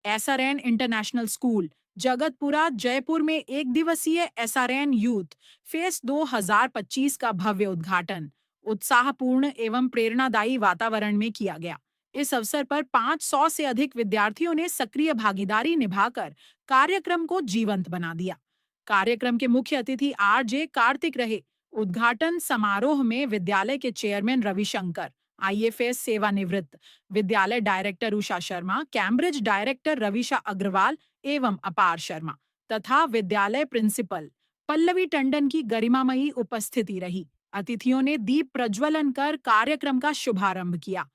SRN international school Jagatpura Jaipur में एक दिवसीय एसआरएन यूथ फेस्ट 2025 का भव्य उद्घाटन उत्साहपूर्ण एवं प्रेरणादायी वातावरण में किया गया। इस अवसर पर 500 से अधिक विद्यार्थियों ने सक्रिय भागीदारी निभाकर कार्यक्रम को जीवंत बना दिया। कार्यक्रम के मुख्य अतिथि आरजे कार्तिक रहे। उद्घाटन समारोह में विद्यालय के चेयरमैन रविशंकर, आईएफएस सेवानिवृत्त, विद्यालय director Usha Sharma, Cambridge director Ravisha Agarwal एवं अपार शर्मा तथा विद्यालय प्रिंसिपल पल्लवी टंडन की गरिमामयी उपस्थिति रही। अतिथियों ने दीप प्रज्वलन कर कार्यक्रम का शुभारंभ किया।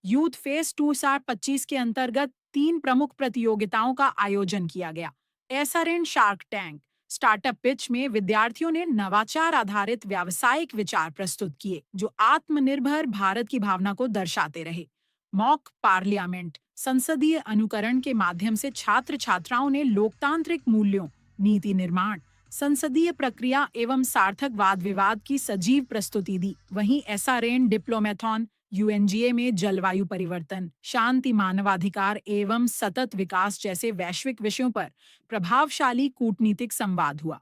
यूथ फेस 2025 के अंतर्गत 3 प्रमुख प्रतियोगिताओं का आयोजन किया गया। SRN shark tank startup pitch में विद्यार्थियों ने नवाचार आधारित व्यावसायिक विचार प्रस्तुत किए जो आत्मनिर्भर भारत की भावना को दर्शाते रहे। मॉक पार्लियामेंट संसदीय अनुकरण के माध्यम से छात्र छात्राओं ने लोकतांत्रिक मूल्यों, नीति निर्माण, संसदीय प्रक्रिया एवं सार्थक वाद विवाद की सजीव प्रस्तुति दी। वहीं एसआरएन डिप्लोमेथॉन यूएनजीए में जलवायु परिवर्तन, शांति, मानवाधिकार एवं सतत विकास जैसे वैश्विक विषयों पर प्रभावशाली कूटनीतिक संवाद हुआ।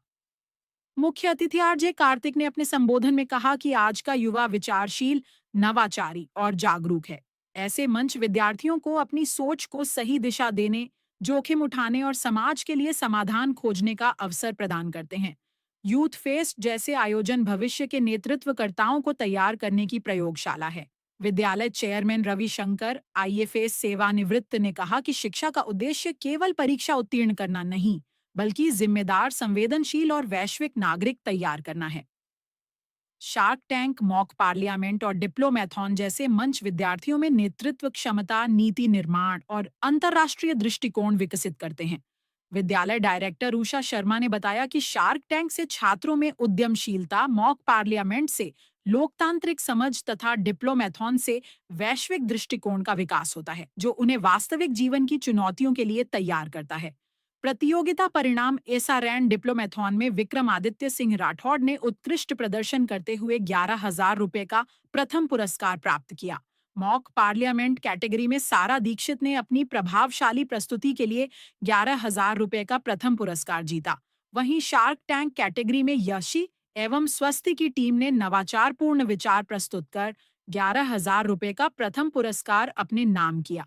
मुख्य अतिथि आरजे कार्तिक ने अपने संबोधन में कहा कि आज का युवा विचारशील, नवाचारी और जागरूक है। ऐसे मंच विद्यार्थियों को अपनी सोच को सही दिशा देने, जोखिम उठाने और समाज के लिए समाधान खोजने का अवसर प्रदान करते हैं। यूथ फेस्ट जैसे आयोजन भविष्य के नेतृत्वकर्ताओं को तैयार करने की प्रयोगशाला है। विद्यालय चेयरमैन रविशंकर, आईएफएस सेवानिवृत्त ने कहा कि शिक्षा का उद्देश्य केवल परीक्षा उत्तीर्ण करना नहीं, बल्कि जिम्मेदार, संवेदनशील और वैश्विक नागरिक तैयार करना है। शार्क टैंक, मॉक पार्लियामेंट और डिप्लोमैथॉन जैसे मंच विद्यार्थियों में नेतृत्व क्षमता, नीति निर्माण और अंतर्राष्ट्रीय दृष्टिकोण विकसित करते हैं। विद्यालय डायरेक्टर उषा शर्मा ने बताया कि शार्क टैंक से छात्रों में उद्यमशीलता, मॉक पार्लियामेंट से लोकतांत्रिक समझ तथा डिप्लोमैथॉन से वैश्विक दृष्टिकोण का विकास होता है, जो उन्हें वास्तविक जीवन की चुनौतियों के लिए तैयार करता है। प्रतियोगिता परिणाम एसआरएन डिप्लोमैथॉन में विक्रमादित्य सिंह राठौड़ ने उत्कृष्ट प्रदर्शन करते हुए 11,000 रुपए का प्रथम पुरस्कार प्राप्त किया। मॉक पार्लियामेंट कैटेगरी में सारा दीक्षित ने अपनी प्रभावशाली प्रस्तुति के लिए 11,000 रुपए का प्रथम पुरस्कार जीता। वहीं शार्क टैंक कैटेगरी में यशी एवं स्वस्ति की टीम ने नवाचारपूर्ण विचार प्रस्तुत कर 11,000 रुपए का प्रथम पुरस्कार अपने नाम किया।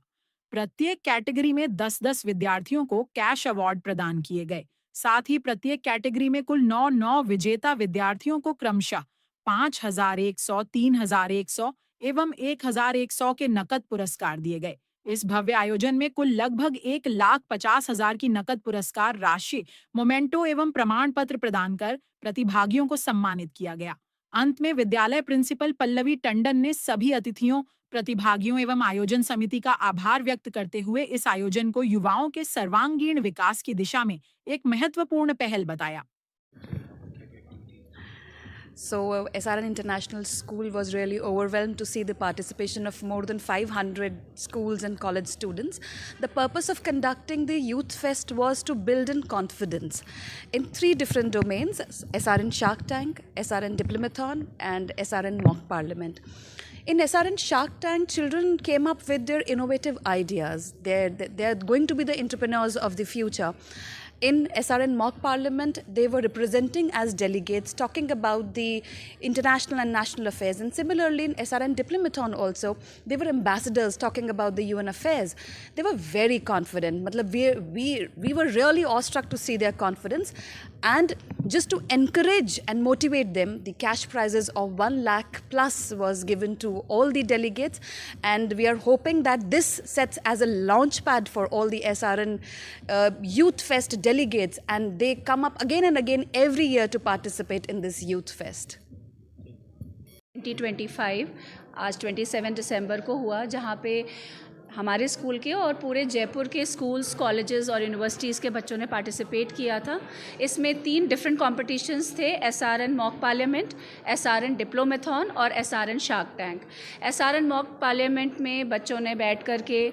प्रत्येक कैटेगरी में 10-10 विद्यार्थियों को कैश अवार्ड प्रदान किए गए। साथ ही प्रत्येक कैटेगरी में कुल 9 विजेता विद्यार्थियों को क्रमशः 5,100, 3,100 एवं 1,100 के नकद पुरस्कार दिए गए। इस भव्य आयोजन में कुल लगभग 1,50,000 की नकद पुरस्कार राशि, मोमेंटो एवं प्रमाण पत्र प्रदान कर प्रतिभागियों को सम्मानित किया गया। अंत में विद्यालय प्रिंसिपल पल्लवी टंडन ने सभी अतिथियों, प्रतिभागियों एवं आयोजन समिति का आभार व्यक्त करते हुए इस आयोजन को युवाओं के सर्वांगीण विकास की दिशा में एक महत्वपूर्ण पहल बताया। So, SRN International School was really overwhelmed to see the participation of more than 500 schools and college students. The purpose of conducting the Youth Fest was to build in confidence in 3 different domains: SRN Shark Tank, SRN Diplomathon, and SRN Mock Parliament. In SRN Shark Tank, children came up with their innovative ideas. They're going to be the entrepreneurs of the future. In SRN Mock Parliament, they were representing as delegates, talking about the international and national affairs. And similarly, in SRN Diplomathon also, they were ambassadors talking about the UN affairs. They were very confident. We were really awestruck to see their confidence. And just to encourage and motivate them, the cash prizes of 1 lakh plus was given to all the delegates. And we are hoping that this sets as a launch pad for all the SRN Youth Fest delegates, and they come up again and again every year to participate in this Youth Fest. 2025 आज 27 दिसंबर को हुआ, जहाँ पे हमारे school के और पूरे जयपुर के स्कूल्स, कॉलेजेस और यूनिवर्सिटीज़ के बच्चों ने पार्टिसिपेट किया था। इसमें 3 डिफरेंट कॉम्पिटिशन्स थे: एसआरएन मॉक पार्लियामेंट, एसआरएन डिप्लोमेथॉन और SRN shark tank. SRN mock parliament में बच्चों ने बैठ कर के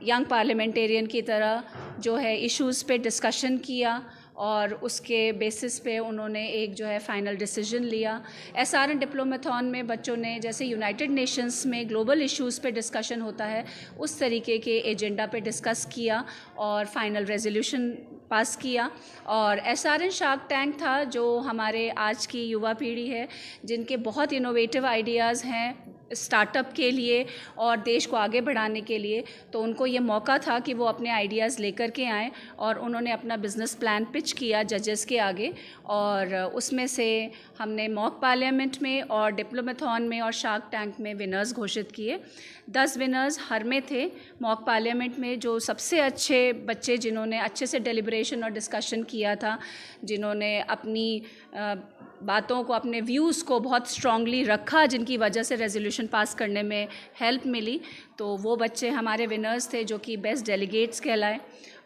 यंग पार्लियामेंटेरियन की तरह जो है इश्यूज़ पे डिस्कशन किया और उसके बेसिस पे उन्होंने एक जो है फ़ाइनल डिसीजन लिया। SRN डिप्लोमेथॉन में बच्चों ने जैसे यूनाइटेड नेशंस में ग्लोबल इश्यूज़ पे डिस्कशन होता है उस तरीके के एजेंडा पे डिस्कस किया और फाइनल रेजोल्यूशन पास किया। और SRN शार्क टैंक था, जो हमारे आज की युवा पीढ़ी है जिनके बहुत इनोवेटिव आइडियाज़ हैं स्टार्टअप के लिए और देश को आगे बढ़ाने के लिए, तो उनको ये मौका था कि वो अपने आइडियाज़ लेकर के आएँ और उन्होंने अपना बिज़नेस प्लान पिच किया जजेस के आगे। और उसमें से हमने मॉक पार्लियामेंट में और डिप्लोमेथॉन में और शार्क टैंक में विनर्स घोषित किए। 10 विनर्स हर में थे। मॉक पार्लियामेंट में जो सबसे अच्छे बच्चे जिन्होंने अच्छे से डेलिब्रेशन और डिस्कशन किया था, जिन्होंने अपनी बातों को, अपने व्यूज़ को बहुत स्ट्रांगली रखा, जिनकी वजह से रेजोल्यूशन पास करने में हेल्प मिली, तो वो बच्चे हमारे विनर्स थे जो कि बेस्ट डेलीगेट्स कहलाए।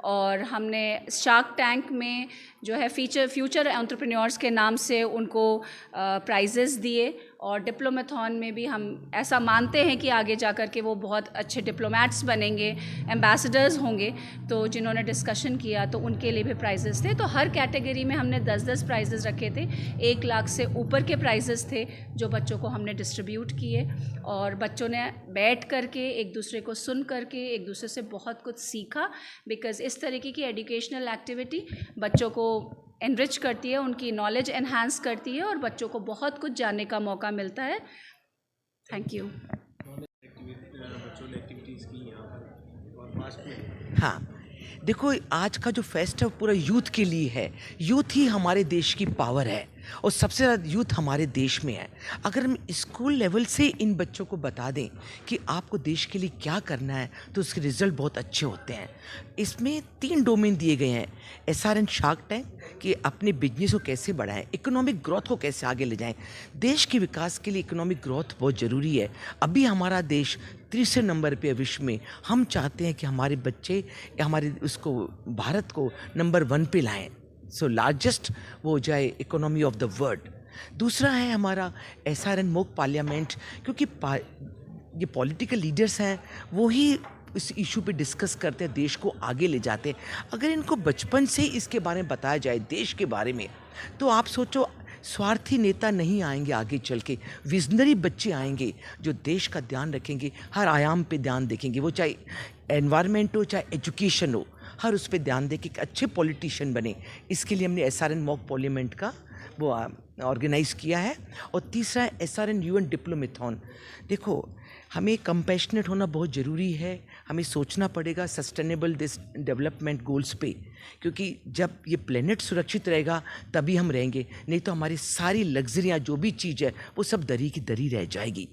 और हमने शार्क टैंक में जो है फ्यूचर एंटरप्रेन्योर्स के नाम से उनको प्राइजेज़ दिए। और डिप्लोमेथॉन में भी हम ऐसा मानते हैं कि आगे जाकर के वो बहुत अच्छे डिप्लोमेट्स बनेंगे, एम्बेसडर्स होंगे, तो जिन्होंने डिस्कशन किया तो उनके लिए भी प्राइजेज़ थे। तो हर कैटेगरी में हमने 10-10 प्राइजेज़ रखे थे। 1 लाख से ऊपर के प्राइजेज़ थे जो बच्चों को हमने डिस्ट्रीब्यूट किए। और बच्चों ने बैठ करके एक दूसरे को सुन करके एक दूसरे से बहुत कुछ सीखा, बिकॉज़ इस तरीके की एजुकेशनल एक्टिविटी बच्चों को एनरिच करती है, उनकी नॉलेज एनहांस करती है और बच्चों को बहुत कुछ जानने का मौका मिलता है। Thank you. हाँ, देखो आज का जो फेस्ट है वो पूरा यूथ के लिए है। यूथ ही हमारे देश की पावर है और सबसे ज़्यादा यूथ हमारे देश में है। अगर हम स्कूल लेवल से इन बच्चों को बता दें कि आपको देश के लिए क्या करना है तो उसके रिज़ल्ट बहुत अच्छे होते हैं। इसमें 3 डोमेन दिए गए हैं। SRN शार्क टैंक कि अपने बिजनेस को कैसे बढ़ाएं, इकोनॉमिक ग्रोथ को कैसे आगे ले जाएं। देश के विकास के लिए इकोनॉमिक ग्रोथ बहुत ज़रूरी है। अभी हमारा देश तीसरे नंबर पे है विश्व में। हम चाहते हैं कि हमारे बच्चे हमारे उसको भारत को नंबर 1 पे लाएं, सो लार्जेस्ट वो हो जाए इकोनॉमी ऑफ द वर्ल्ड। दूसरा है हमारा SRN मॉक पार्लियामेंट, क्योंकि ये पॉलिटिकल लीडर्स हैं वो ही इस इशू पे डिस्कस करते हैं, देश को आगे ले जाते हैं। अगर इनको बचपन से ही इसके बारे में बताया जाए, देश के बारे में, तो आप सोचो स्वार्थी नेता नहीं आएंगे आगे चल के, विजनरी बच्चे आएंगे जो देश का ध्यान रखेंगे, हर आयाम पे ध्यान देखेंगे, वो चाहे एनवायरनमेंट हो चाहे एजुकेशन हो, हर उस पर ध्यान दे कि अच्छे पॉलिटिशियन बने। इसके लिए हमने SRN मॉक पार्लियामेंट का वो ऑर्गेनाइज़ किया है। और तीसरा है SRN UN डिप्लोमेथॉन। देखो हमें कंपैशनेट होना बहुत ज़रूरी है। हमें सोचना पड़ेगा सस्टेनेबल डेवलपमेंट गोल्स पे, क्योंकि जब ये प्लेनेट सुरक्षित रहेगा तभी हम रहेंगे, नहीं तो हमारी सारी लग्जरियाँ जो भी चीज़ है वो सब दरी की दरी रह जाएगी।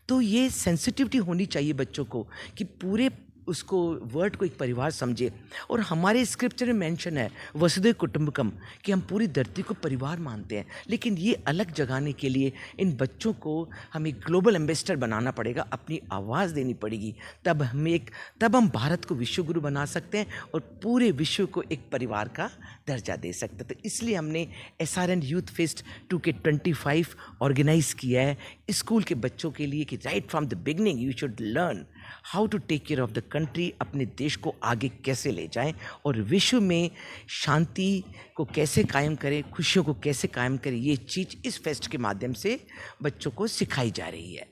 तो ये सेंसिटिविटी होनी चाहिए बच्चों को कि पूरे उसको वर्ड को एक परिवार समझे। और हमारे स्क्रिप्चर में मेंशन है वसुधैव कुटुंबकम कि हम पूरी धरती को परिवार मानते हैं। लेकिन ये अलग जगाने के लिए इन बच्चों को हमें ग्लोबल एम्बेसडर बनाना पड़ेगा, अपनी आवाज़ देनी पड़ेगी, तब हम भारत को विश्व गुरु बना सकते हैं और पूरे विश्व को एक परिवार का दर्जा दे सकते हैं। तो इसलिए हमने SRN youth fest 2K25 organise किया है स्कूल के बच्चों के लिए कि right from the beginning you should learn how to take care of the country, अपने देश को आगे कैसे ले जाएं और विश्व में शांति को कैसे कायम करें, खुशियों को कैसे कायम करें। ये चीज़ इस फेस्ट के माध्यम से बच्चों को सिखाई जा रही है।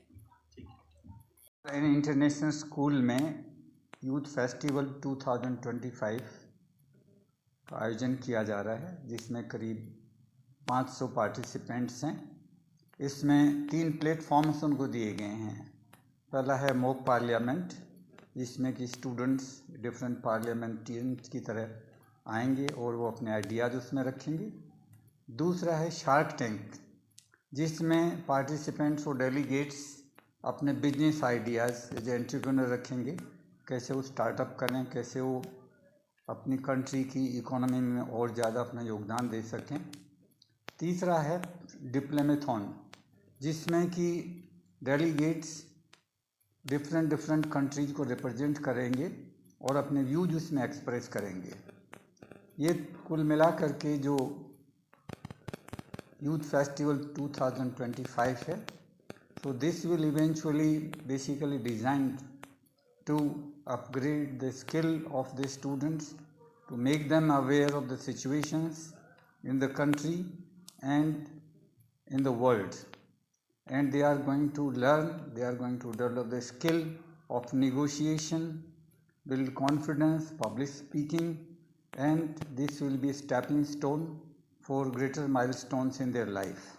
इंटरनेशनल स्कूल में यूथ फेस्टिवल 2025 का आयोजन किया जा रहा है, जिसमें करीब 500 पार्टिसिपेंट्स हैं। इसमें 3 प्लेटफॉर्म्स उनको दिए गए हैं। पहला है मॉक पार्लियामेंट, जिसमें कि स्टूडेंट्स डिफरेंट पार्लियामेंटेरियंस की तरह आएंगे और वो अपने आइडियाज़ उसमें रखेंगे। दूसरा है शार्क टैंक, जिसमें पार्टिसिपेंट्स और डेलीगेट्स अपने बिजनेस आइडियाज़ एज एंटरप्रेन्योर रखेंगे, कैसे वो स्टार्टअप करें, कैसे वो अपनी कंट्री की इकोनॉमी में और ज़्यादा अपना योगदान दे सकें। तीसरा है डिप्लोमेथॉन, जिसमें कि डेलीगेट्स डिफरेंट कंट्रीज को रिप्रेजेंट करेंगे और अपने व्यूज उसमें एक्सप्रेस करेंगे। ये कुल मिला करके जो यूथ फेस्टिवल 2025 है, so this will eventually basically designed to upgrade the skill of the students, to make them aware of the situations in the country and in the world. And they are going to learn, they are going to develop the skill of negotiation, build confidence, public speaking, and this will be a stepping stone for greater milestones in their life.